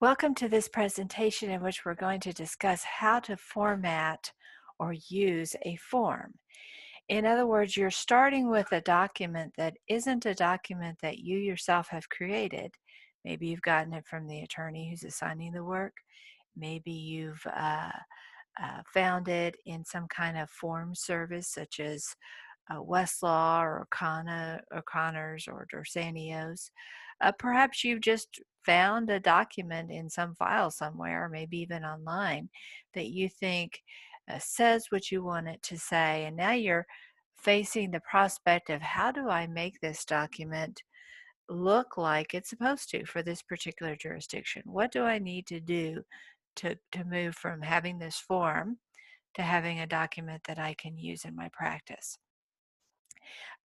Welcome to this presentation in which we're going to discuss how to format or use a form. In other words, you're starting with a document that isn't a document that you yourself have created. Maybe you've gotten it from the attorney who's assigning the work. Maybe you've found it in some kind of form service such as Westlaw or Connors or Dorsanios. Perhaps you've just found a document in some file somewhere, maybe even online, that you think says what you want it to say, and now you're facing the prospect of how do I make this document look like it's supposed to for this particular jurisdiction? What do I need to do to move from having this form to having a document that I can use in my practice?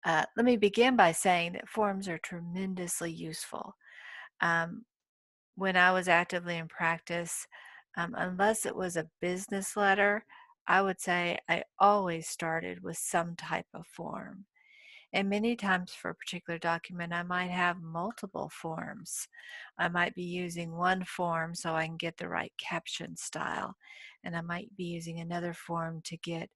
Let me begin by saying that forms are tremendously useful. Um, when I was actively in practice, unless it was a business letter, I would say I always started with some type of form. And many times for a particular document, I might have multiple forms. I might be using one form so I can get the right caption style, and I might be using another form to get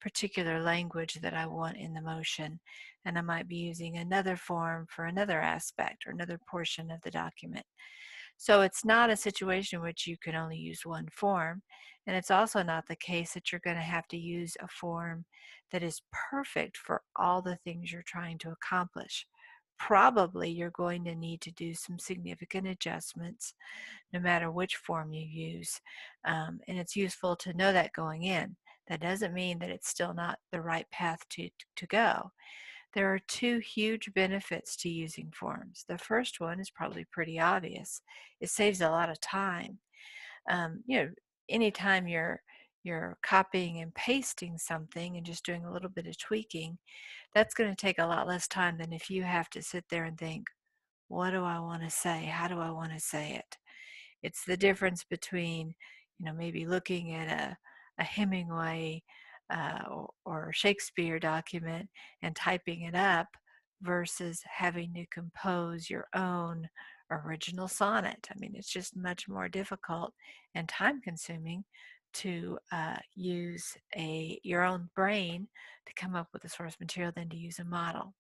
particular language that I want in the motion, and I might be using another form for another aspect or another portion of the document. So it's not a situation in which you can only use one form. And it's also not the case that you're going to have to use a form that is perfect for all the things you're trying to accomplish. Probably you're going to need to do some significant adjustments no matter which form you use. And it's useful to know that going in. That doesn't mean that it's still not the right path to go. There are two huge benefits to using forms. The first one is probably pretty obvious. It saves a lot of time. Um, you know, anytime you're copying and pasting something and just doing a little bit of tweaking, that's going to take a lot less time than if you have to sit there and think, what do I want to say? How do I want to say it? It's the difference between, maybe looking at a Hemingway or Shakespeare document and typing it up versus having to compose your own original sonnet. I mean, it's just much more difficult and time consuming to use your own brain to come up with the source material than to use a model.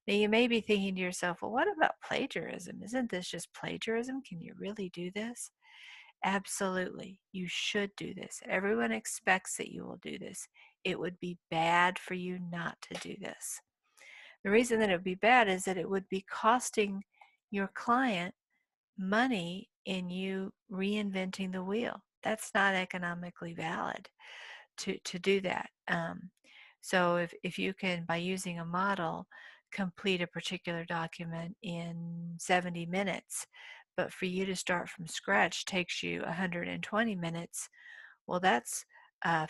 Now, you may be thinking to yourself, well, what about plagiarism? Isn't this just plagiarism? Can you really do this? Absolutely. You should do this. Everyone expects that you will do this. It would be bad for you not to do this. The reason that it would be bad is that it would be costing your client money in you reinventing the wheel. That's not economically valid to do that. So if you can, by using a model, complete a particular document in 70 minutes, but for you to start from scratch takes you 120 minutes, well, that's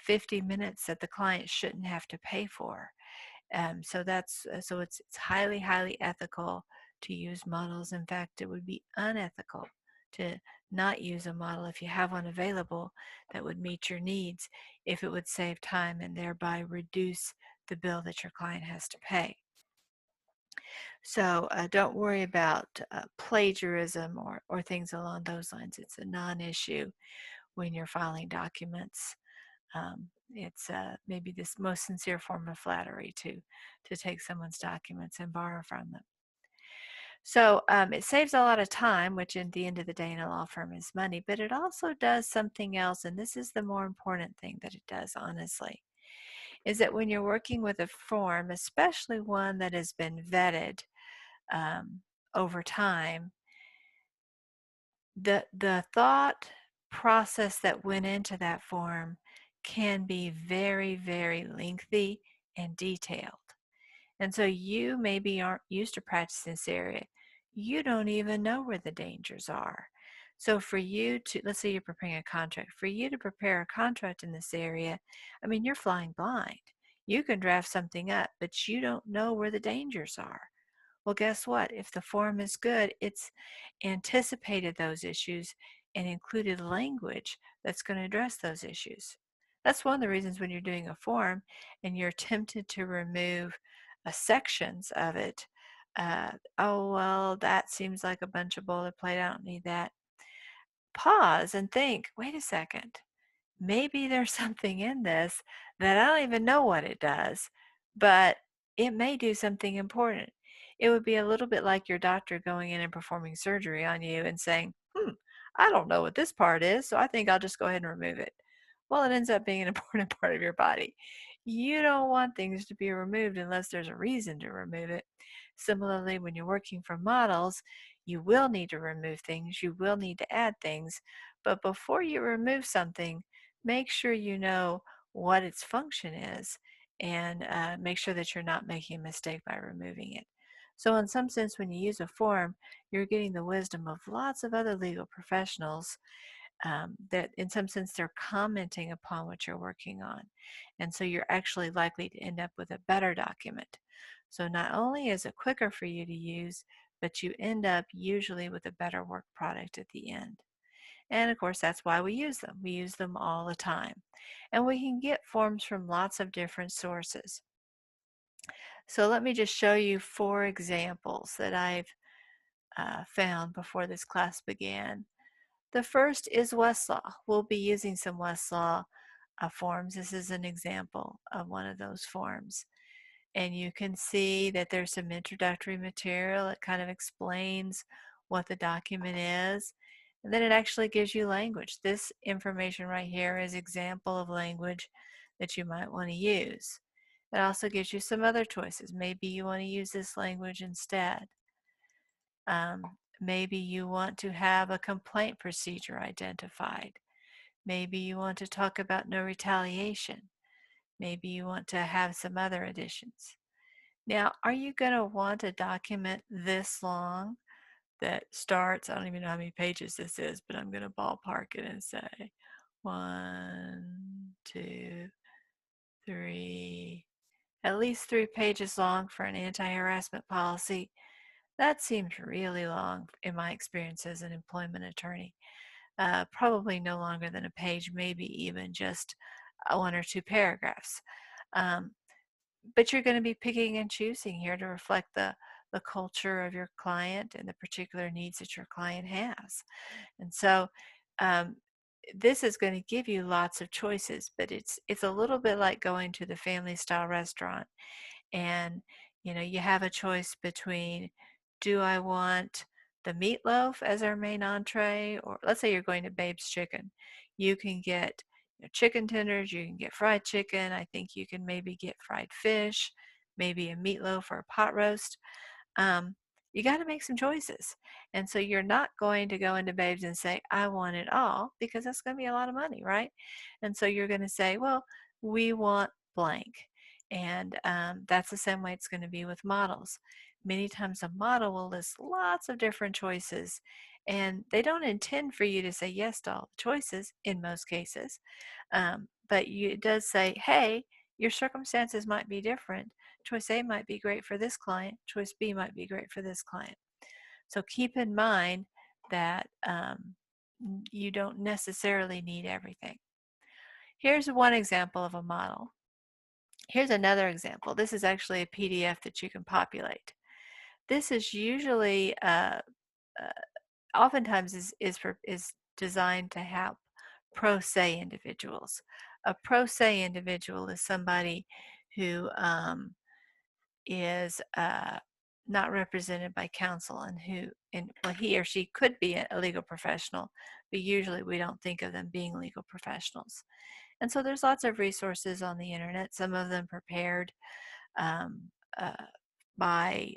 50 minutes that the client shouldn't have to pay for. So it's highly ethical to use models. In fact, it would be unethical to not use a model if you have one available that would meet your needs, if it would save time and thereby reduce the bill that your client has to pay. So don't worry about plagiarism or things along those lines. It's a non-issue when you're filing documents. It's maybe this most sincere form of flattery to take someone's documents and borrow from them. So it saves a lot of time, which at the end of the day in a law firm is money, but it also does something else, and this is the more important thing that it does, honestly, is that when you're working with a form, especially one that has been vetted um, over time, the thought process that went into that form can be very lengthy and detailed. And so you maybe aren't used to practicing this area. You don't even know where the dangers are. So for you to, let's say you're preparing a contract, for you to prepare a contract in this area, I mean, you're flying blind. You can draft something up, but you don't know where the dangers are. Well, guess what? If the form is good, it's anticipated those issues and included language that's going to address those issues. That's one of the reasons when you're doing a form and you're tempted to remove sections of it. Oh, well, that seems like a bunch of boilerplate. I don't need that. pause and think, wait a second, maybe there's something in this that I don't even know what it does, but it may do something important. It would be a little bit like your doctor going in and performing surgery on you and saying, I don't know what this part is, so I think I'll just go ahead and remove it. Well, it ends up being an important part of your body. You don't want things to be removed unless there's a reason to remove it. Similarly, when you're working from models, you will need to remove things, you will need to add things, but before you remove something, make sure you know what its function is and make sure that you're not making a mistake by removing it. So in some sense, when you use a form, you're getting the wisdom of lots of other legal professionals that in some sense they're commenting upon what you're working on. And so you're actually likely to end up with a better document. So not only is it quicker for you to use, but you end up usually with a better work product at the end. And of course, that's why we use them. We use them all the time. And we can get forms from lots of different sources. So let me just show you 4 examples that I've found before this class began. The first is Westlaw. We'll be using some Westlaw forms. This is an example of one of those forms. And you can see that there's some introductory material. It kind of explains what the document is. And then it actually gives you language. This information right here is example of language that you might want to use. It also gives you some other choices. Maybe you want to use this language instead. Maybe you want to have a complaint procedure identified. Maybe you want to talk about no retaliation. Maybe you want to have some other additions. Now, are you going to want a document this long that starts, I don't even know how many pages this is, but I'm going to ballpark it and say 1, 2, 3, at least 3 pages long for an anti-harassment policy? That seems really long in my experience as an employment attorney. Probably no longer than a page, maybe even just 1 or 2 paragraphs. Um, but you're going to be picking and choosing here to reflect the culture of your client and the particular needs that your client has. And so um, this is going to give you lots of choices, but it's a little bit like going to the family style restaurant and you have a choice between, do I want the meatloaf as our main entree, or let's say you're going to Babe's Chicken. You can get chicken tenders, you can get fried chicken, I think you can maybe get fried fish, maybe a meatloaf or a pot roast. um, you got to make some choices. And so you're not going to go into Babes and say, I want it all, because that's going to be a lot of money, right? And so you're going to say, well, we want blank. And that's the same way it's going to be with models. Many times a model will list lots of different choices, and they don't intend for you to say yes to all the choices in most cases. But it does say, hey, your circumstances might be different. Choice A might be great for this client. Choice B might be great for this client. So keep in mind that you don't necessarily need everything. Here's one example of a model. Here's another example. This is actually a PDF that you can populate. This is usually, oftentimes is designed to help pro se individuals. A pro se individual is somebody who is not represented by counsel, and well, he or she could be a legal professional, but usually we don't think of them being legal professionals. And so there's lots of resources on the internet, some of them prepared um, uh, by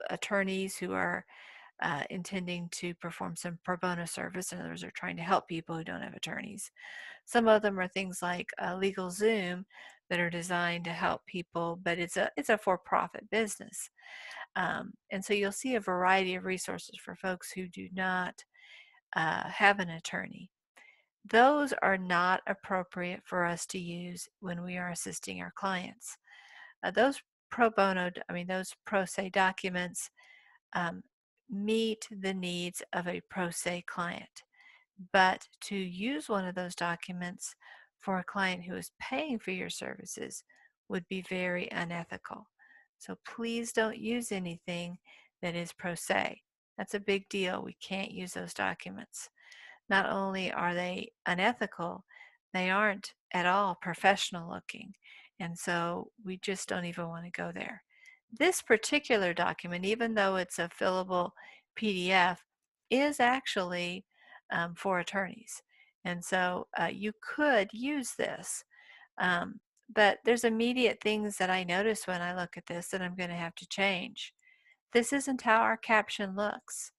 attorneys who are intending to perform some pro bono service. In other words, are trying to help people who don't have attorneys. Some of them are things like LegalZoom that are designed to help people, but it's a for-profit business. And so you'll see a variety of resources for folks who do not have an attorney. Those are not appropriate for us to use when we are assisting our clients. Those pro bono, those pro se documents um, meet the needs of a pro se client. But to use one of those documents for a client who is paying for your services would be very unethical. So please don't use anything that is pro se. That's a big deal. We can't use those documents. not only are they unethical, they aren't at all professional looking. And so we just don't even want to go there. This particular document, even though it's a fillable PDF, is actually for attorneys. And so you could use this. Um, but there's immediate things that I notice when I look at this that I'm going to have to change. This isn't how our caption looks.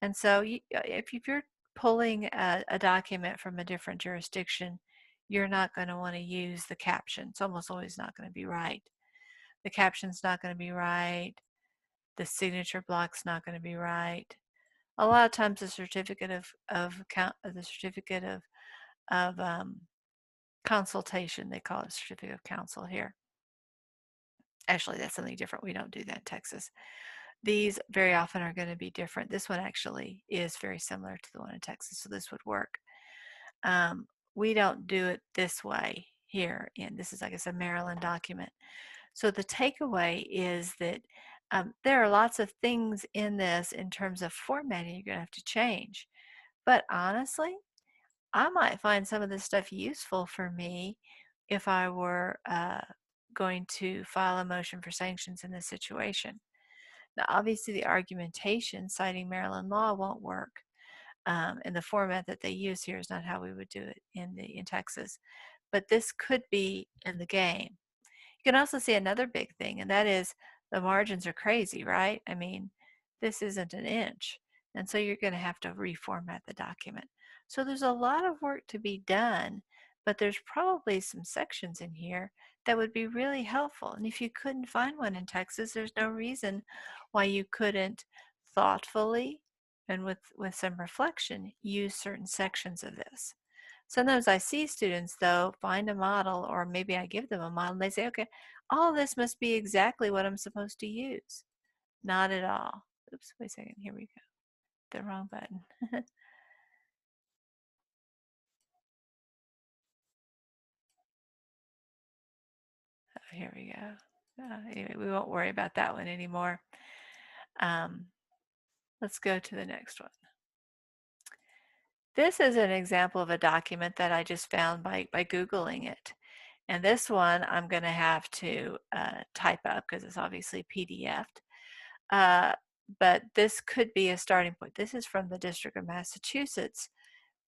And so if you're pulling a document from a different jurisdiction, you're not going to want to use the caption. It's almost always not going to be right. The caption's not going to be right. The signature block's not going to be right. A lot of times the certificate of consultation, they call it certificate of counsel here. Actually, that's something different. We don't do that in Texas. These very often are going to be different. This one actually is very similar to the one in Texas, so this would work. We don't do it this way here, and this is, I guess, a Maryland document. So the takeaway is that there are lots of things in this in terms of formatting you're going to have to change. But honestly, I might find some of this stuff useful for me if I were going to file a motion for sanctions in this situation. Now, obviously, the argumentation citing Maryland law won't work. And the format that they use here is not how we would do it in Texas. But this could be in the game. You can also see another big thing, and that is the margins are crazy, right? I mean, this isn't an inch. And so you're going to have to reformat the document. So there's a lot of work to be done, but there's probably some sections in here that would be really helpful. And if you couldn't find one in Texas, there's no reason why you couldn't thoughtfully and with some reflection use certain sections of this. Sometimes I see students, though, find a model, or maybe I give them a model, and they say, okay, all of this must be exactly what I'm supposed to use. Not at all. Oops, wait a second. Here we go. The wrong button. Oh, here we go. Anyway, we won't worry about that one anymore. Let's go to the next one. This is an example of a document that I just found by Googling it. And this one I'm going to have to type up because it's obviously PDF'd. But this could be a starting point. This is from the District of Massachusetts,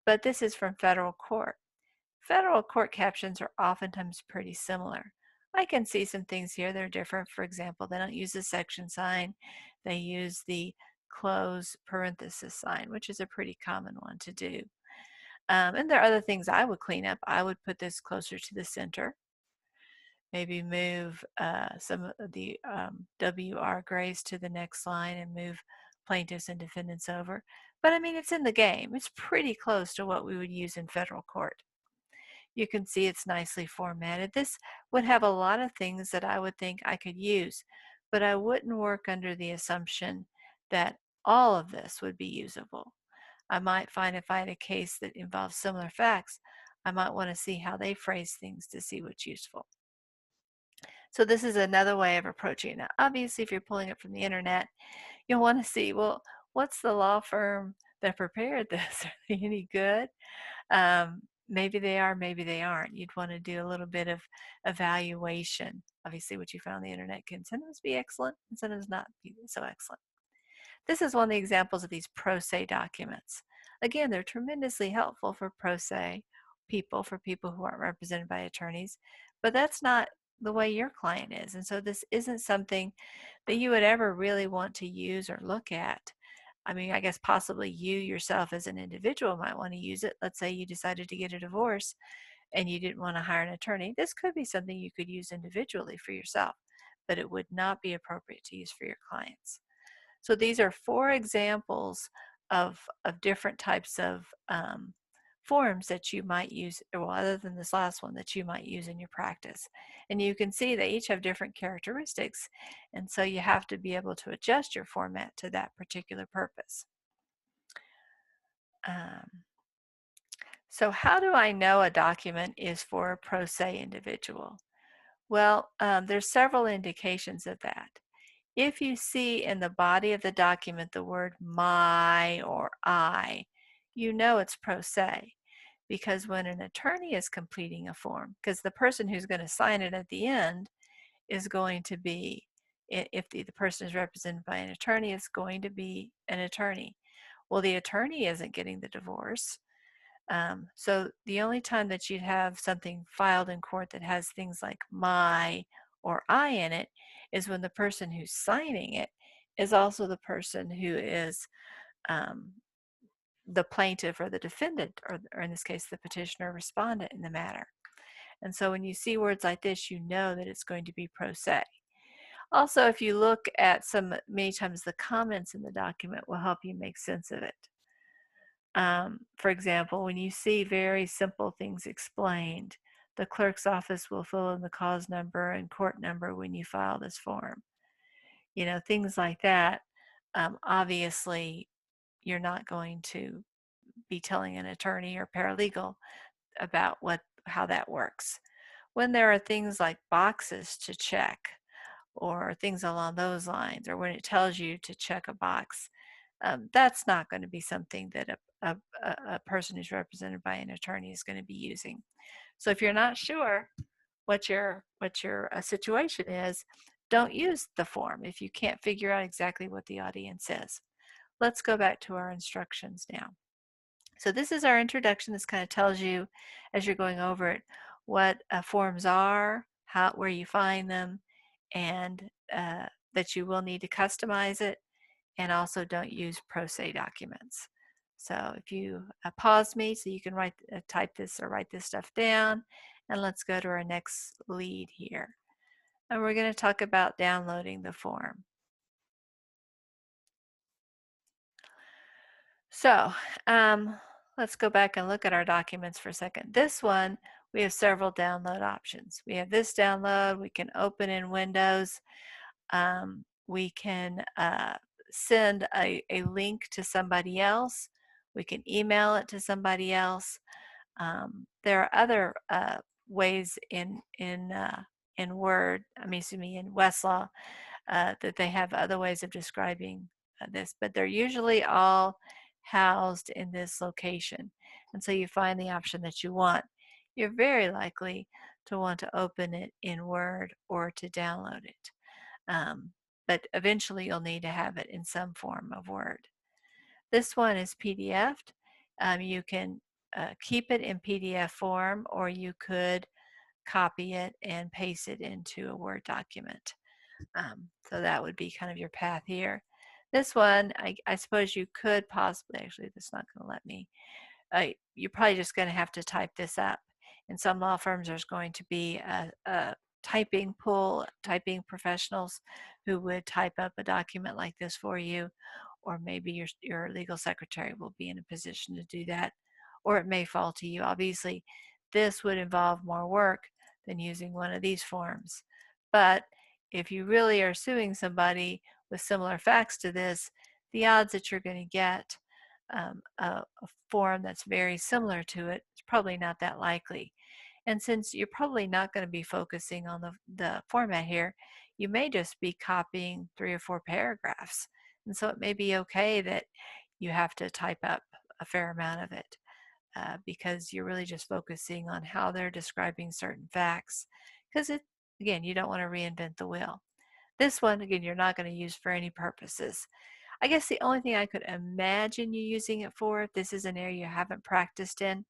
but this is from federal court. Federal court captions are oftentimes pretty similar. I can see some things here that are different. For example, they don't use the section sign. They use the close parenthesis sign, which is a pretty common one to do. And there are other things I would clean up. I would put this closer to the center. Maybe move some of the WR grays to the next line and move plaintiffs and defendants over. But I mean, it's in the game. It's pretty close to what we would use in federal court. You can see it's nicely formatted. This would have a lot of things that I would think I could use, but I wouldn't work under the assumption that all of this would be usable. I might find if I had a case that involves similar facts, I might want to see how they phrase things to see what's useful. So this is another way of approaching it. Now, obviously, if you're pulling it from the internet, you'll want to see, well, what's the law firm that prepared this? Are they any good? Maybe they are, maybe they aren't. You'd want to do a little bit of evaluation. Obviously, what you found on the internet can sometimes be excellent and sometimes not be so excellent. This is one of the examples of these pro se documents. Again, they're tremendously helpful for pro se people, for people who aren't represented by attorneys, but that's not the way your client is. And so this isn't something that you would ever really want to use or look at. I mean, I guess possibly you yourself as an individual might want to use it. Let's say you decided to get a divorce and you didn't want to hire an attorney. This could be something you could use individually for yourself, but it would not be appropriate to use for your clients. So these are 4 examples of different types of forms that you might use, well, other than this last one, that you might use in your practice. And you can see they each have different characteristics, and so you have to be able to adjust your format to that particular purpose. So how do I know a document is for a pro se individual? Well, there's several indications of that. If you see in the body of the document the word my or I, you know it's pro se. Because when an attorney is completing a form, because the person who's going to sign it at the end is going to be, if the person is represented by an attorney, it's going to be an attorney. Well, the attorney isn't getting the divorce. So the only time that you'd have something filed in court that has things like my or I in it is when the person who's signing it is also the person who is um, the plaintiff or the defendant, or in this case, the petitioner or respondent in the matter. And so when you see words like this, you know that it's going to be pro se. Also, if you look at many times the comments in the document will help you make sense of it. For example, when you see very simple things explained, the clerk's office will fill in the cause number and court number when you file this form. You know, things like that. Obviously, you're not going to be telling an attorney or paralegal about how that works. When there are things like boxes to check or things along those lines, or when it tells you to check a box, that's not going to be something that a person who's represented by an attorney is going to be using. So if you're not sure what your situation is, don't use the form if you can't figure out exactly what the audience is. Let's go back to our instructions now. So this is our introduction. This kind of tells you, as you're going over it, what forms are, where you find them, and that you will need to customize it, and also don't use pro se documents. So if you pause me so you can type this or write this stuff down, and let's go to our next lead here. And we're going to talk about downloading the form. So let's go back and look at our documents for a second. This one, we have several download options. We have this download. We can open in Windows. We can send a link to somebody else. We can email it to somebody else. There are other ways in Word, in Westlaw, that they have other ways of describing this, but they're usually all housed in this location. And so you find the option that you want. You're very likely to want to open it in Word or to download it. But eventually you'll need to have it in some form of Word. This one is PDF'd. You can keep it in PDF form, or you could copy it and paste it into a Word document. So that would be kind of your path here. This one, I suppose you could possibly, actually, that's not going to let me. You're probably just going to have to type this up. In some law firms, there's going to be a typing pool, typing professionals who would type up a document like this for you, or maybe your legal secretary will be in a position to do that, or it may fall to you. Obviously, this would involve more work than using one of these forms. But if you really are suing somebody with similar facts to this, the odds that you're going to get a form that's very similar to it is probably not that likely. And since you're probably not going to be focusing on the format here, you may just be copying 3 or 4 paragraphs. And so it may be okay that you have to type up a fair amount of it because you're really just focusing on how they're describing certain facts. Because again, you don't want to reinvent the wheel. This one, again, you're not going to use for any purposes. I guess the only thing I could imagine you using it for, if this is an area you haven't practiced in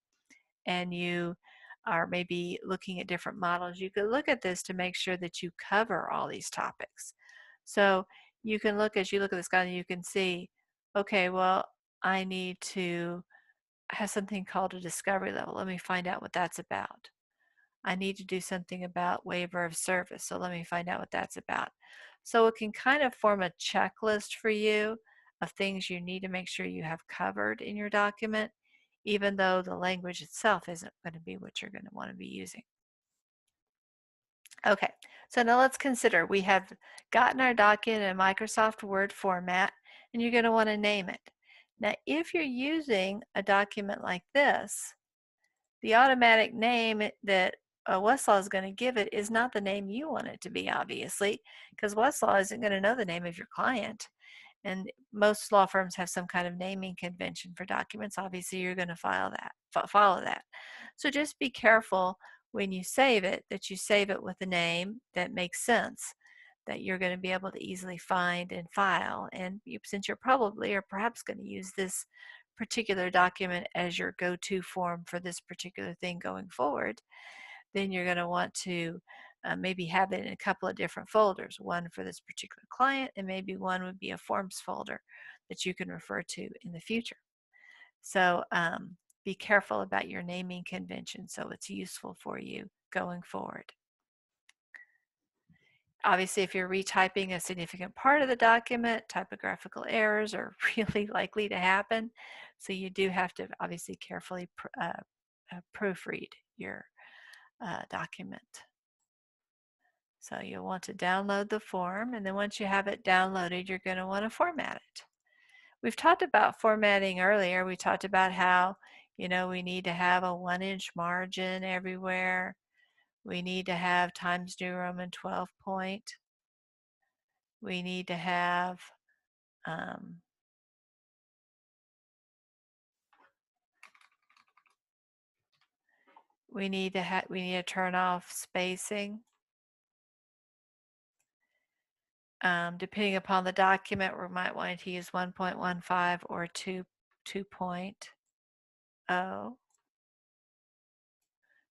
and you are maybe looking at different models, you could look at this to make sure that you cover all these topics. So you can look, as you look at this guy, and you can see, okay, well, I need to have something called a discovery level. Let me find out what that's about. I need to do something about waiver of service. So let me find out what that's about. So it can kind of form a checklist for you of things you need to make sure you have covered in your document, even though the language itself isn't going to be what you're going to want to be using. Okay, so now let's consider, we have gotten our document in Microsoft Word format, and you're going to want to name it. Now, if you're using a document like this, the automatic name that Westlaw is going to give it is not the name you want it to be, obviously, because Westlaw isn't going to know the name of your client. And most law firms have some kind of naming convention for documents. Obviously, you're going to follow that. So just be careful when you save it that you save it with a name that makes sense, that you're going to be able to easily find and file. And since you're probably or perhaps going to use this particular document as your go-to form for this particular thing going forward, then you're going to want to maybe have it in a couple of different folders, one for this particular client, and maybe one would be a forms folder that you can refer to in the future. So be careful about your naming convention so it's useful for you going forward. Obviously, if you're retyping a significant part of the document, typographical errors are really likely to happen. So you do have to obviously carefully proofread your document. So you'll want to download the form, and then once you have it downloaded, you're going to want to format it. We've talked about formatting earlier. We talked about how, we need to have a 1-inch margin everywhere. We need to have Times New Roman 12 point. We need to have we need to turn off spacing. Depending upon the document, we might want to use 1.15 or 2.0.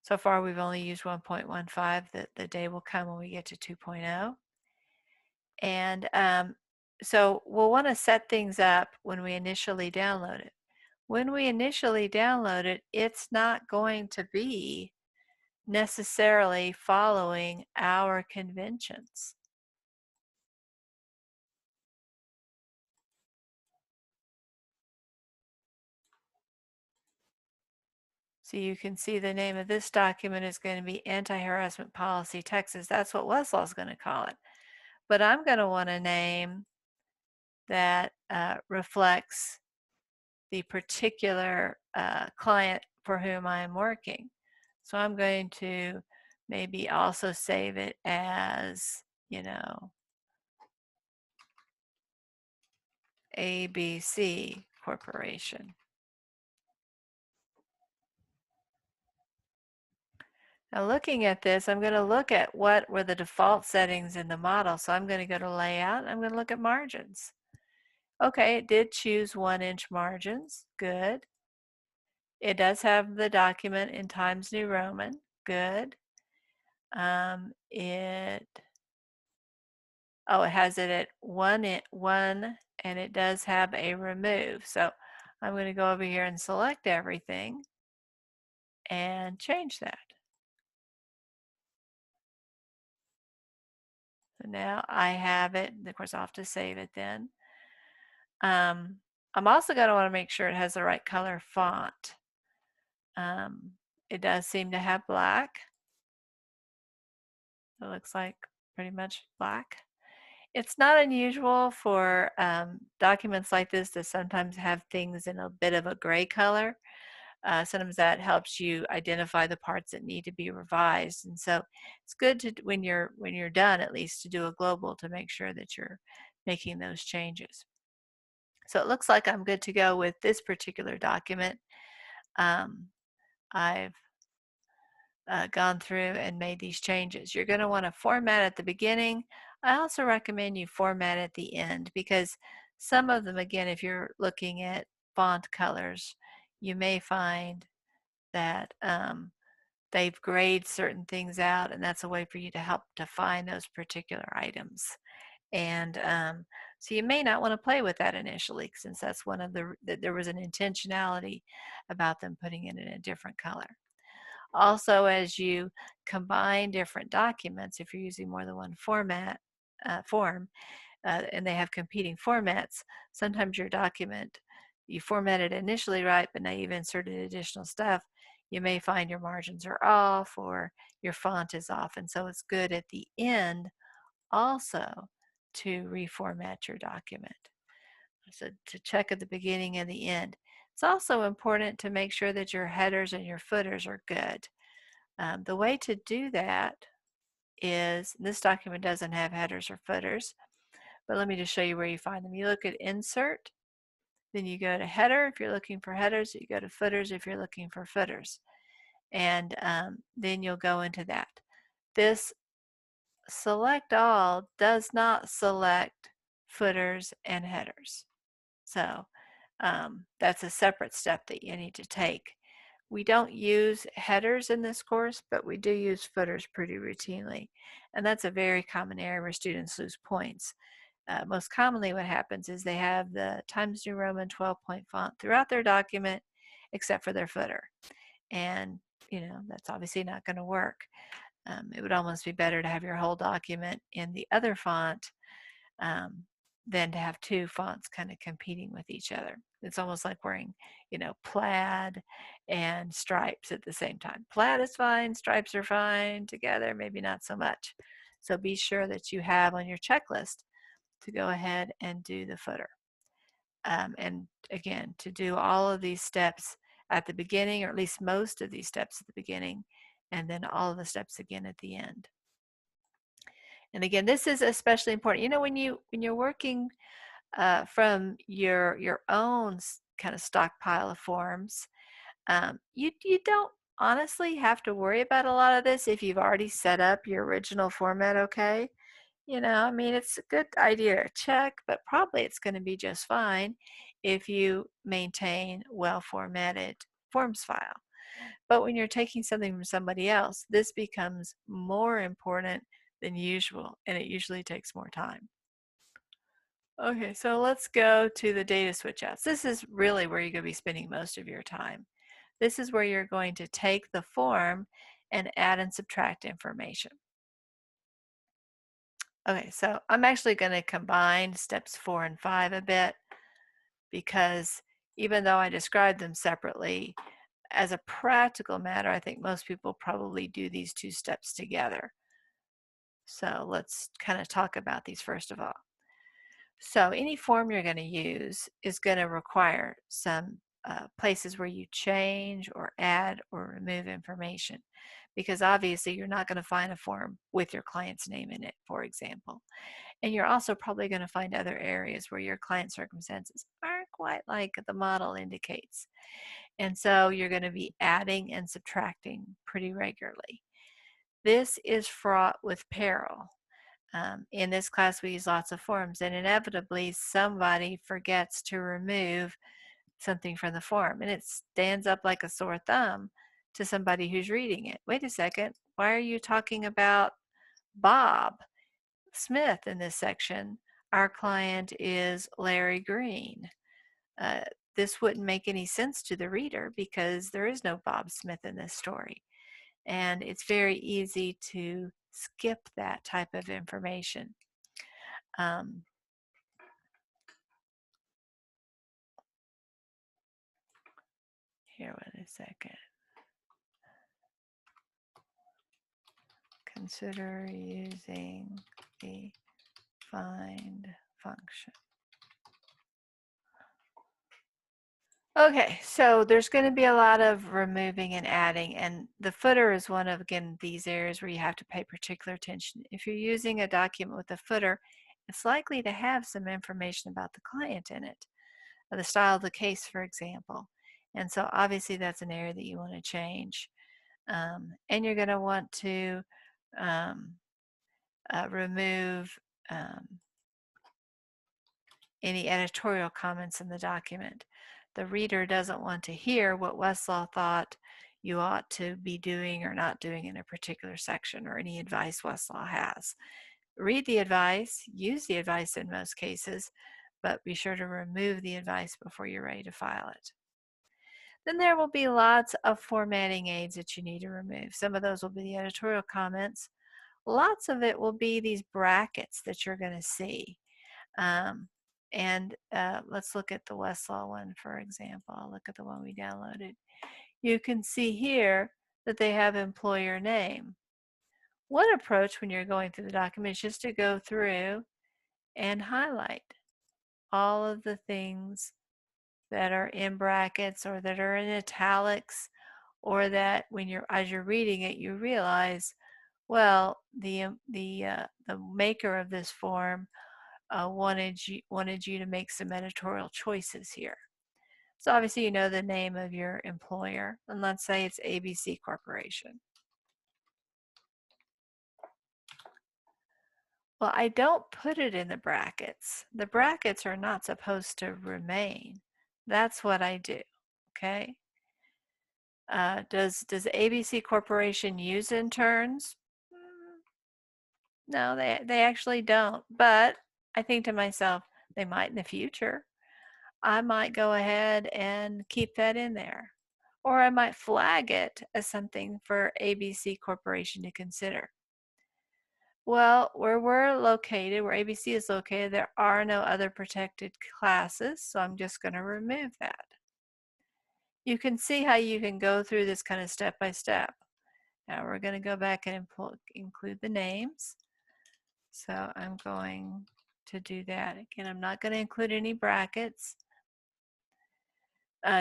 So far, we've only used 1.15. The day will come when we get to 2.0. And so we'll want to set things up when we initially download it. When we initially download it, it's not going to be necessarily following our conventions. So you can see the name of this document is going to be Anti-Harassment Policy Texas. That's what Westlaw is going to call it. But I'm going to want a name that reflects the particular client for whom I am working. So I'm going to maybe also save it as, ABC Corporation. Now looking at this, I'm going to look at what were the default settings in the model. So I'm going to go to Layout. I'm going to look at Margins. Okay, it did choose 1-inch margins. Good. It does have the document in Times New Roman. Good. It has it at 1 and it does have a remove. So I'm going to go over here and select everything and change that. So now I have it. Of course, I'll have to save it then. I'm also going to want to make sure it has the right color font. It does seem to have black. It looks like pretty much black. It's not unusual for documents like this to sometimes have things in a bit of a gray color. Sometimes that helps you identify the parts that need to be revised. And so it's good to, when you're done, at least to do a global to make sure that you're making those changes. So it looks like I'm good to go with this particular document. I've gone through and made these changes. You're going to want to format at the beginning. I also recommend you format at the end because some of them, again, if you're looking at font colors, you may find that they've grayed certain things out, and that's a way for you to help define those particular items. And so you may not want to play with that initially, since that's one of there was an intentionality about them putting it in a different color. Also, as you combine different documents, if you're using more than one form, and they have competing formats, sometimes your document, you formatted initially right, but now you've inserted additional stuff, you may find your margins are off or your font is off. And so it's good at the end also to reformat your document. So to check at the beginning and the end. It's also important to make sure that your headers and your footers are good. The way to do that is, this document doesn't have headers or footers, but let me just show you where you find them. You look at Insert, then you go to Header if you're looking for headers, you go to Footers if you're looking for footers, and then you'll go into that. This Select All does not select footers and headers. So that's a separate step that you need to take. We don't use headers in this course, but we do use footers pretty routinely. And that's a very common area where students lose points. Most commonly what happens is they have the Times New Roman 12-point font throughout their document except for their footer. And, that's obviously not going to work. It would almost be better to have your whole document in the other font than to have two fonts kind of competing with each other. It's almost like wearing, plaid and stripes at the same time. Plaid is fine, stripes are fine, together maybe not so much. So be sure that you have on your checklist to go ahead and do the footer. And again, to do all of these steps at the beginning, or at least most of these steps at the beginning, and then all of the steps again at the end. And again, this is especially important. When you're working from your own kind of stockpile of forms, you don't honestly have to worry about a lot of this if you've already set up your original format okay. It's a good idea to check, but probably it's going to be just fine if you maintain well-formatted forms file. But when you're taking something from somebody else, this becomes more important than usual, and it usually takes more time. Okay, so let's go to the data switch outs. This is really where you're going to be spending most of your time. This is where you're going to take the form and add and subtract information. Okay, so I'm actually going to combine steps 4 and 5 a bit because even though I described them separately, as a practical matter, I think most people probably do these two steps together. So let's kind of talk about these first of all. So any form you're going to use is going to require some places where you change or add or remove information, because obviously you're not going to find a form with your client's name in it, for example. And you're also probably going to find other areas where your client circumstances aren't quite like the model indicates. And so you're going to be adding and subtracting pretty regularly. This is fraught with peril. In this class, we use lots of forms, and inevitably somebody forgets to remove something from the form, and it stands up like a sore thumb to somebody who's reading it. Wait a second, why are you talking about Bob Smith in this section? Our client is Larry Green. This wouldn't make any sense to the reader because there is no Bob Smith in this story. And it's very easy to skip that type of information. Here, wait a second. Consider using the find function. Okay, so there's going to be a lot of removing and adding, and the footer is one of, again, these areas where you have to pay particular attention. If you're using a document with a footer, it's likely to have some information about the client in it, the style of the case, for example. And so obviously that's an area that you want to change. And you're going to want to remove any editorial comments in the document. The reader doesn't want to hear what Westlaw thought you ought to be doing or not doing in a particular section, or any advice Westlaw has. Read the advice, use the advice in most cases, but be sure to remove the advice before you're ready to file it. Then there will be lots of formatting aids that you need to remove. Some of those will be the editorial comments. Lots of it will be these brackets that you're going to see. Let's look at the Westlaw one, for example. I'll look at the one we downloaded. You can see here that they have employer name. One approach when you're going through the document is just to go through and highlight all of the things that are in brackets or that are in italics, or that as you're reading it, you realize, well, the maker of this form wanted you to make some editorial choices here. So obviously you know the name of your employer, and let's say it's ABC Corporation. Well, I don't put it in the brackets. The brackets are not supposed to remain. That's what I do, okay? Does ABC Corporation use interns? No, they actually don't. But I think to myself, they might in the future. I might go ahead and keep that in there. Or I might flag it as something for ABC Corporation to consider. Well, where we're located, where ABC is located, there are no other protected classes, so I'm just going to remove that. You can see how you can go through this kind of step by step. Now we're going to go back and include the names. So I'm going to do that. Again, I'm not going to include any brackets.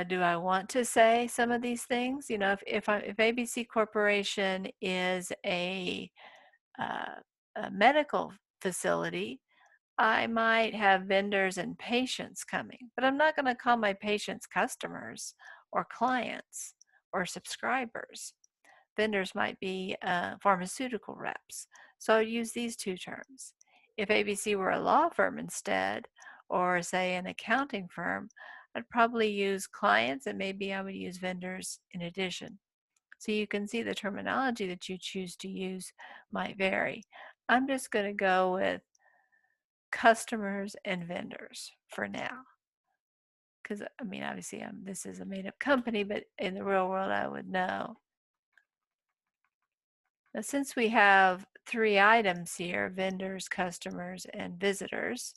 Do I want to say some of these things? You know, if ABC Corporation is a medical facility, I might have vendors and patients coming, but I'm not going to call my patients customers or clients or subscribers. Vendors might be pharmaceutical reps. So I'd use these two terms. If ABC were a law firm instead, or say an accounting firm, I'd probably use clients, and maybe I would use vendors in addition. So you can see the terminology that you choose to use might vary. I'm just going to go with customers and vendors for now. Because, I mean, obviously this is a made-up company, but in the real world I would know. Now, since we have 3 items here, vendors, customers, and visitors,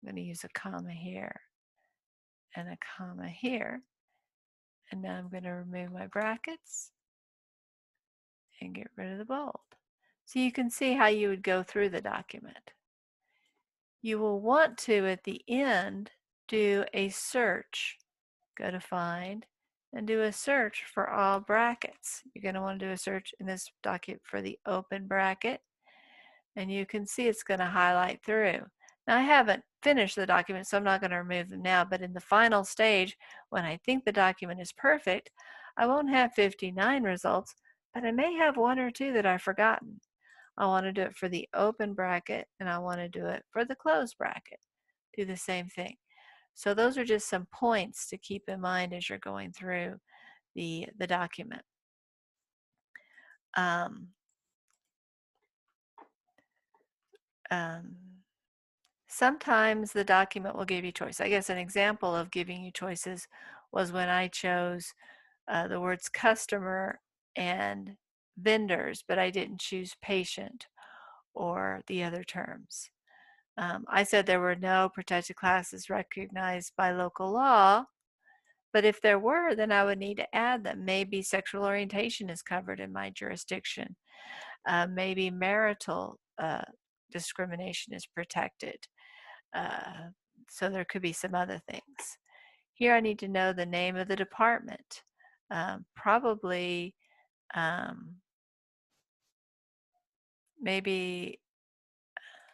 I'm going to use a comma here and a comma here. And now I'm going to remove my brackets and get rid of the bold. So you can see how you would go through the document. You will want to, at the end, do a search. Go to Find and do a search for all brackets. You're going to want to do a search in this document for the open bracket, and you can see it's going to highlight through. Now, I haven't finished the document, so I'm not going to remove them now, but in the final stage, when I think the document is perfect, I won't have 59 results, but I may have 1 or 2 that I've forgotten. I want to do it for the open bracket, and I want to do it for the closed bracket. Do the same thing. So those are just some points to keep in mind as you're going through the document. Sometimes the document will give you choice. I guess an example of giving you choices was when I chose the words customer and vendors, but I didn't choose patient or the other terms. I said there were no protected classes recognized by local law, but if there were, then I would need to add them. Maybe sexual orientation is covered in my jurisdiction. Maybe marital discrimination is protected. So there could be some other things. Here I need to know the name of the department. Probably maybe,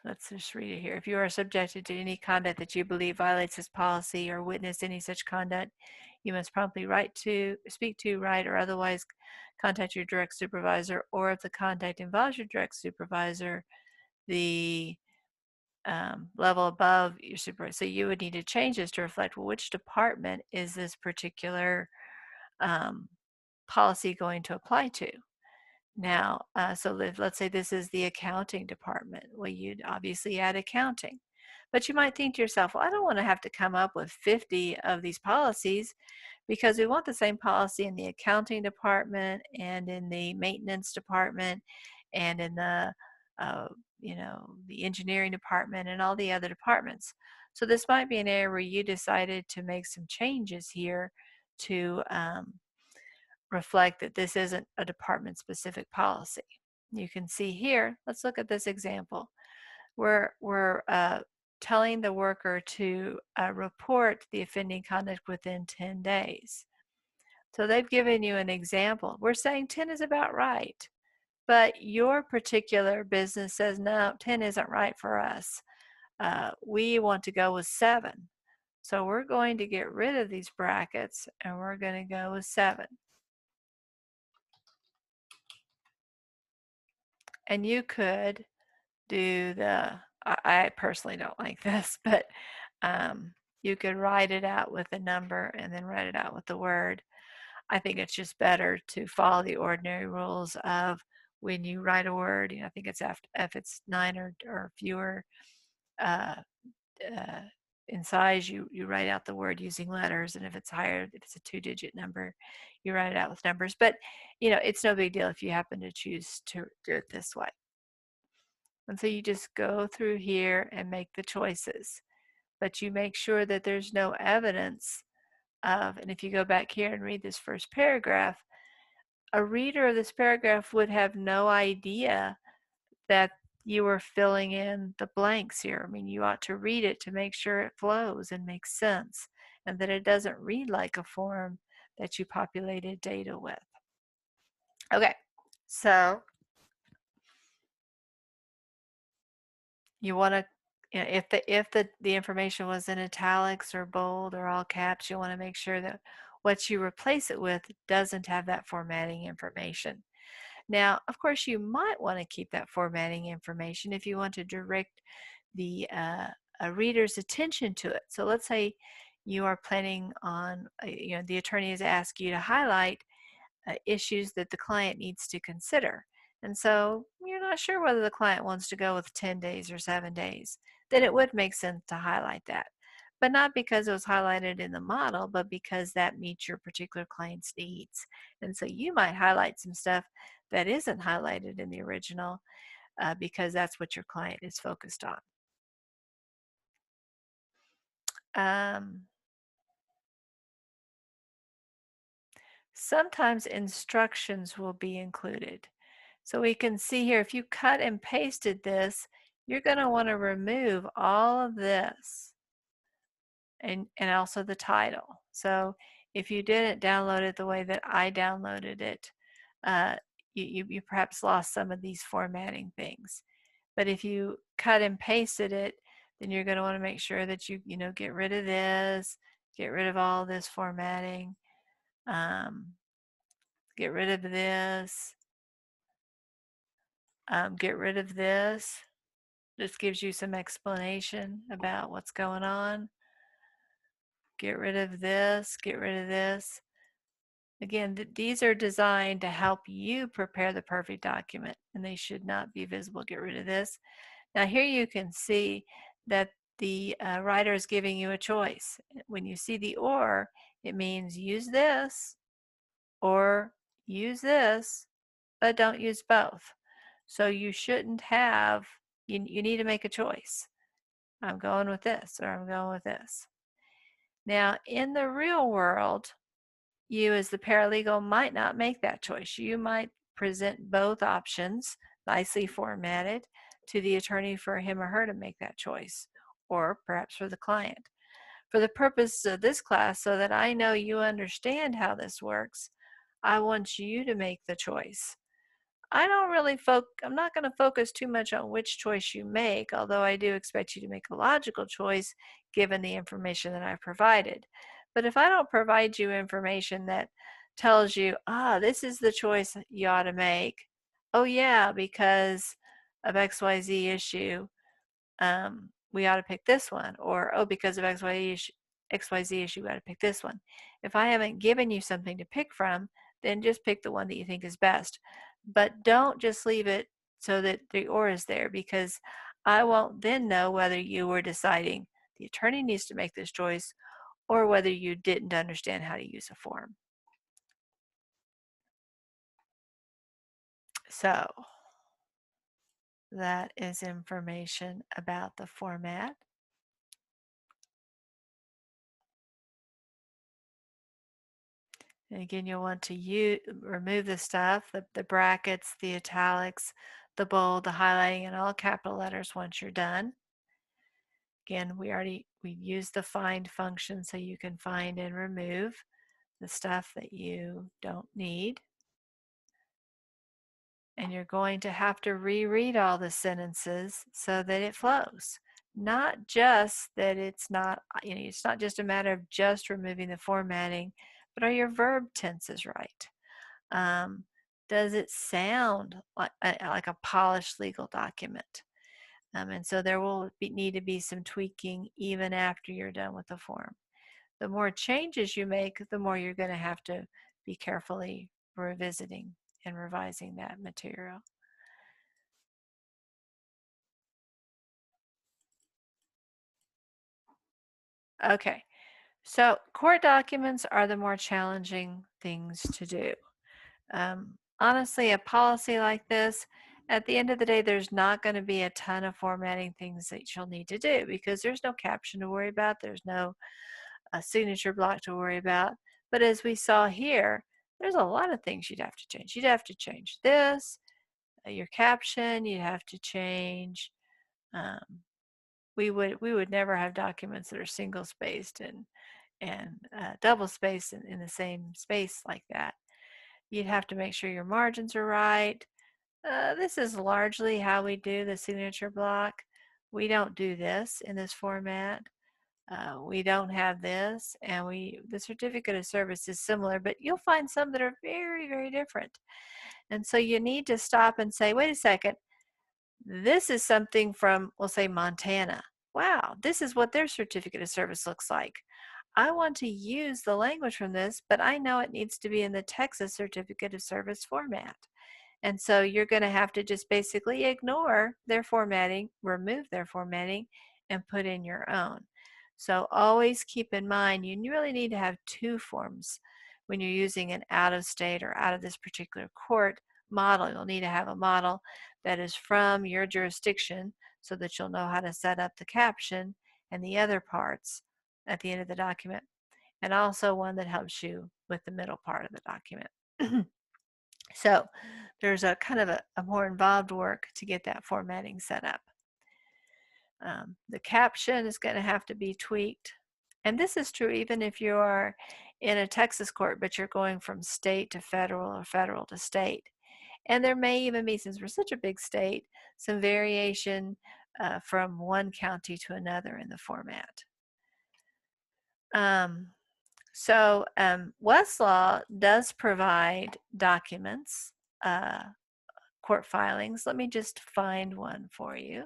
let's just read it here. If you are subjected to any conduct that you believe violates this policy or witness any such conduct, you must promptly speak to, write, or otherwise contact your direct supervisor, or if the contact involves your direct supervisor, the level above your supervisor. So you would need to change this to reflect, well, which department is this particular policy going to apply to? Now, so let's say this is the accounting department. Well, you'd obviously add accounting. But you might think to yourself, well, I don't want to have to come up with 50 of these policies, because we want the same policy in the accounting department and in the maintenance department and in the the engineering department and all the other departments. So this might be an area where you decided to make some changes here to reflect that this isn't a department-specific policy. You can see here, let's look at this example. We're telling the worker to report the offending conduct within 10 days. So they've given you an example. We're saying 10 is about right, but your particular business says, no, 10 isn't right for us. we want to go with 7. So we're going to get rid of these brackets and we're going to go with 7. And you could do I personally don't like this, but you could write it out with a number and then write it out with the word. I think it's just better to follow the ordinary rules of when you write a word, I think it's if it's 9 or fewer uh, uh, in size, you write out the word using letters, and if it's higher, if it's a 2-digit number, you write it out with numbers. But it's no big deal if you happen to choose to do it this way. And so you just go through here and make the choices, but you make sure that there's no evidence of, and if you go back here and read this first paragraph, a reader of this paragraph would have no idea that you were filling in the blanks here. I mean, you ought to read it to make sure it flows and makes sense and that it doesn't read like a form that you populated data with. Okay, so you want to, if the information was in italics or bold or all caps, you want to make sure that what you replace it with doesn't have that formatting information. Now, of course, you might want to keep that formatting information if you want to direct the reader's attention to it. So let's say you are planning on, the attorney has asked you to highlight issues that the client needs to consider. And so you're not sure whether the client wants to go with 10 days or 7 days. Then it would make sense to highlight that. But not because it was highlighted in the model, but because that meets your particular client's needs. And so you might highlight some stuff that isn't highlighted in the original because that's what your client is focused on. Sometimes instructions will be included. So we can see here, if you cut and pasted this, you're going to want to remove all of this and also the title. So if you didn't download it the way that I downloaded it, you perhaps lost some of these formatting things. But if you cut and pasted it, then you're going to want to make sure that you get rid of this, get rid of all this formatting, get rid of this, get rid of this. This gives you some explanation about what's going on. Get rid of this, get rid of this. Again, these are designed to help you prepare the perfect document, and they should not be visible. Get rid of this. Now here you can see that the writer is giving you a choice. When you see the or, it means use this or use this, but don't use both. So you shouldn't have, you need to make a choice. I'm going with this or I'm going with this. Now, in the real world, you as the paralegal might not make that choice. You might present both options, nicely formatted, to the attorney for him or her to make that choice, or perhaps for the client. For the purpose of this class, so that I know you understand how this works, I want you to make the choice. I'm not going to focus too much on which choice you make, although I do expect you to make a logical choice given the information that I've provided. But if I don't provide you information that tells you, this is the choice you ought to make, oh yeah, because of XYZ issue, we ought to pick this one, or oh, because of XYZ issue, we ought to pick this one. If I haven't given you something to pick from, then just pick the one that you think is best. But don't just leave it so that the or is there, because I won't then know whether you were deciding the attorney needs to make this choice or whether you didn't understand how to use a form. So that is information about the format. And again, you'll want to remove the stuff, the brackets, the italics, the bold, the highlighting, and all capital letters once you're done. Again, we used the find function so you can find and remove the stuff that you don't need. And you're going to have to reread all the sentences so that it flows. not just that it's not, it's not just a matter of just removing the formatting, but are your verb tenses right? Um, does it sound like a polished legal document? And so there will need to be some tweaking even after you're done with the form. The more changes you make, the more you're going to have to be carefully revisiting and revising that material. Okay, so court documents are the more challenging things to do. Honestly, a policy like this, at the end of the day, there's not going to be a ton of formatting things that you'll need to do because there's no caption to worry about. There's no signature block to worry about. But as we saw here, there's a lot of things you'd have to change. You'd have to change this, your caption. You'd have to change. Um, we would never have documents that are single spaced and double spaced in the same space like that. You'd have to make sure your margins are right. This is largely how we do the signature block. We don't do this in this format. We don't have this, and the certificate of service is similar, but you'll find some that are very, very different. And so you need to stop and say, wait a second, this is something from, we'll say, Montana. Wow, this is what their certificate of service looks like. I want to use the language from this, but I know it needs to be in the Texas certificate of service format. And so you're going to have to just basically ignore their formatting, remove their formatting, and put in your own. So always keep in mind you really need to have two forms when you're using an out of state or out of this particular court model. You'll need to have a model that is from your jurisdiction so that you'll know how to set up the caption and the other parts at the end of the document, and also one that helps you with the middle part of the document. So there's a kind of a more involved work to get that formatting set up. The caption is going to have to be tweaked. And this is true even if you are in a Texas court, but you're going from state to federal or federal to state. And there may even be, since we're such a big state, some variation from one county to another in the format. Westlaw does provide documents, court filings. Let me just find one for you.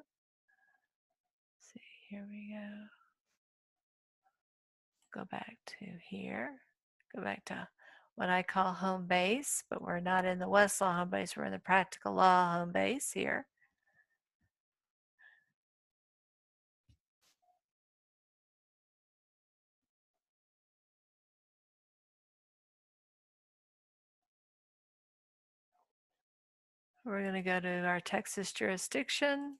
Let's see, here we go. Go back to here. Go back to what I call home base, but we're not in the Westlaw home base. We're in the practical law home base here. We're going to go to our Texas jurisdiction.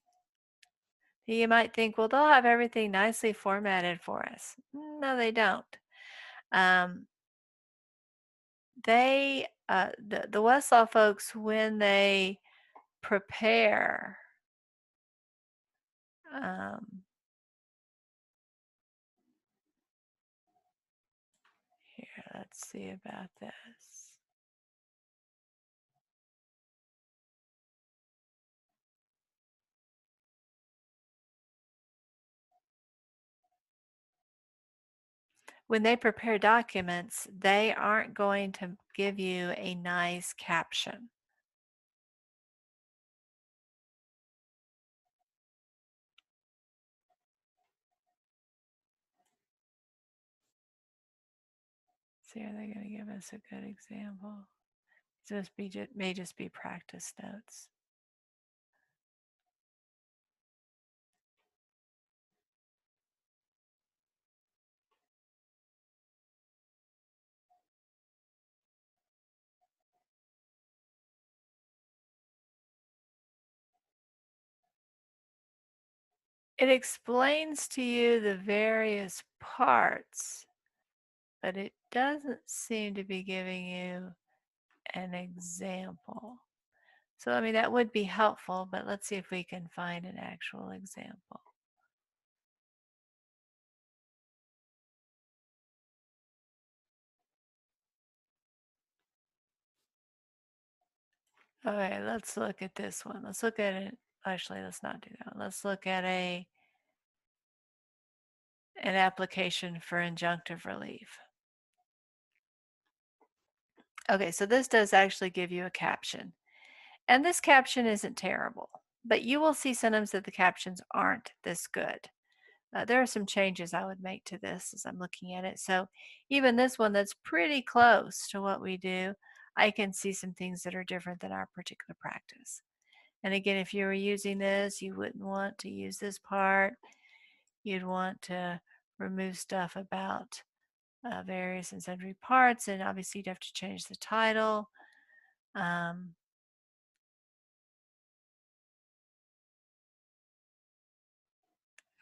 You might think, well, they'll have everything nicely formatted for us. No, they don't. The Westlaw folks, when they prepare here, let's see about this. When they prepare documents, they aren't going to give you a nice caption. See, are they going to give us a good example? This may just be practice notes. It explains to you the various parts, but it doesn't seem to be giving you an example. So, I mean, that would be helpful, but let's see if we can find an actual example. Okay, let's look at this one. Let's look at it. Actually, let's not do that. Let's look at a an application for injunctive relief. Okay, so this does actually give you a caption. And this caption isn't terrible, but you will see sometimes that the captions aren't this good. There are some changes I would make to this as I'm looking at it. So even this one that's pretty close to what we do, I can see some things that are different than our particular practice. And again, if you were using this, you wouldn't want to use this part. You'd want to remove stuff about various and sundry parts, and obviously you'd have to change the title.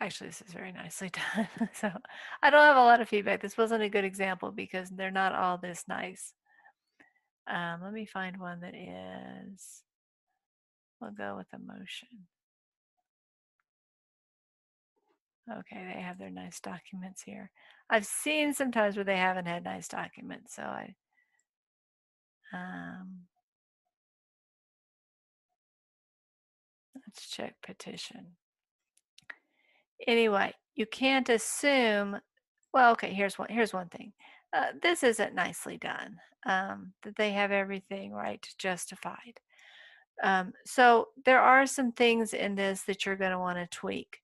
Actually, this is very nicely done. So I don't have a lot of feedback. This wasn't a good example because they're not all this nice. Let me find one that is, we'll go with emotion. Okay, they have their nice documents here. I've seen sometimes where they haven't had nice documents, so let's check petition. Anyway, you can't assume, well, okay, here's one thing. This isn't nicely done, that they have everything right justified. So there are some things in this that you're going to want to tweak.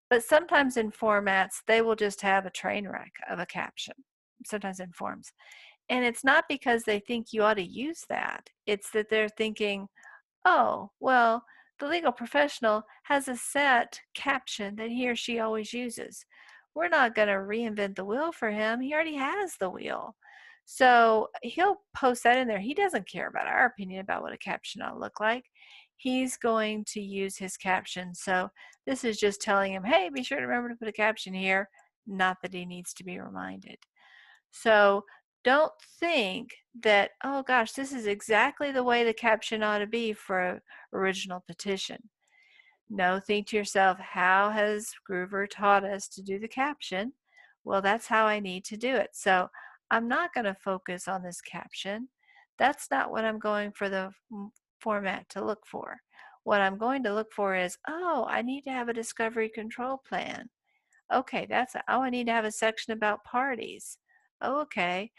But sometimes in formats, they will just have a train wreck of a caption, sometimes in forms. And it's not because they think you ought to use that. It's that they're thinking, oh, well, the legal professional has a set caption that he or she always uses. We're not going to reinvent the wheel for him. He already has the wheel. So he'll post that in there. He doesn't care about our opinion about what a caption ought to look like. He's going to use his caption. So this is just telling him, hey, be sure to remember to put a caption here. Not that he needs to be reminded. So don't think that, oh gosh, this is exactly the way the caption ought to be for an original petition. No, think to yourself, how has Groover taught us to do the caption? Well, that's how I need to do it. So I'm not going to focus on this caption. That's not what I'm going for the format to look for. What I'm going to look for is, oh, I need to have a discovery control plan. Okay, oh, I need to have a section about parties. Oh, okay.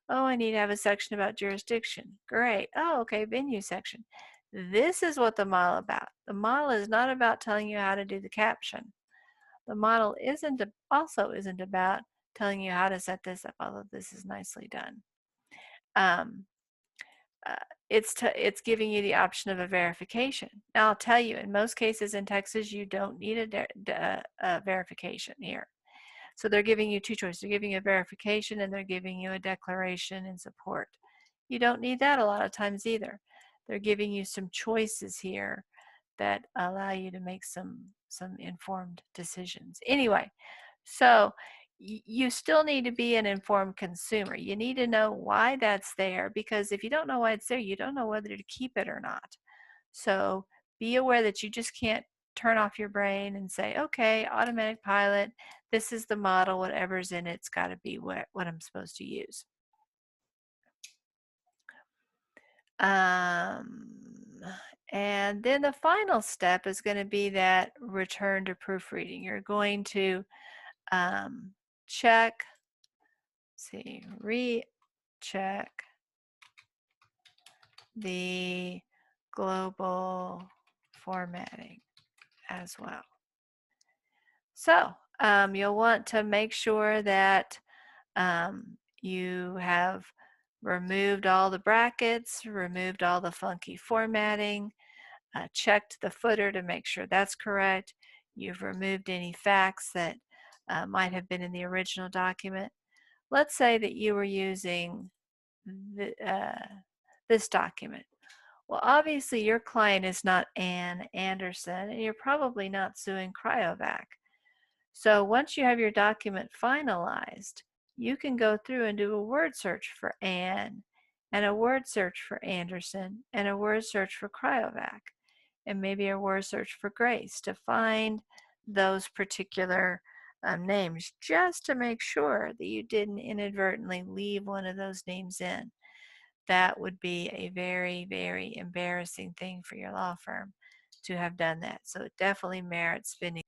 Oh, I need to have a section about jurisdiction. Great. Oh, okay, venue section. This is what the model about. The model is not about telling you how to do the caption. The model also isn't about telling you how to set this up, although this is nicely done. It's giving you the option of a verification. Now, I'll tell you, in most cases in Texas, you don't need a verification here. So they're giving you two choices. They're giving you a verification and they're giving you a declaration in support. You don't need that a lot of times either. They're giving you some choices here that allow you to make some informed decisions. Anyway, so you still need to be an informed consumer. You need to know why that's there, because if you don't know why it's there, you don't know whether to keep it or not. So be aware that you just can't turn off your brain and say, okay, automatic pilot, this is the model, whatever's in it's got to be what I'm supposed to use. And then the final step is going to be that return to proofreading. You're going to check, recheck the global formatting as well. So you'll want to make sure that you have removed all the brackets, removed all the funky formatting, checked the footer to make sure that's correct. You've removed any facts that might have been in the original document. Let's say that you were using this document. Well, obviously your client is not Ann Anderson, and you're probably not suing Cryovac. So once you have your document finalized, you can go through and do a word search for Ann, and a word search for Anderson, and a word search for Cryovac, and maybe a word search for Grace to find those particular names, just to make sure that you didn't inadvertently leave one of those names in. That would be a very, very embarrassing thing for your law firm to have done that. So it definitely merits spending